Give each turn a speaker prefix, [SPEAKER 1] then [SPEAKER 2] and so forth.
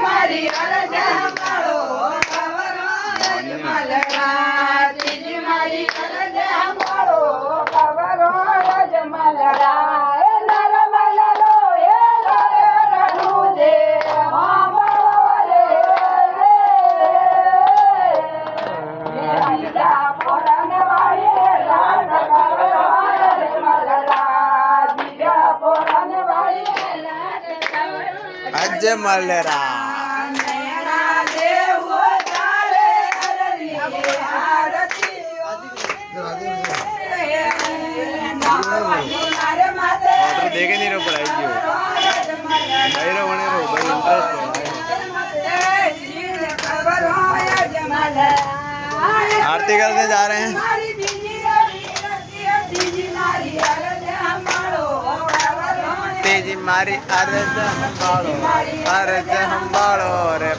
[SPEAKER 1] મારી અરજ સાંભળો ખબરો યજમાલરા ત્રીજી મારી અરજ સાંભળો ખબરો યજમાલરા
[SPEAKER 2] અજમલરા देखे नहीं रो पर आई गयो भाई रो बने रो भाई इंटरेस्ट आरती करने जा रहे हैं तेजी मारी अरज संभालो रे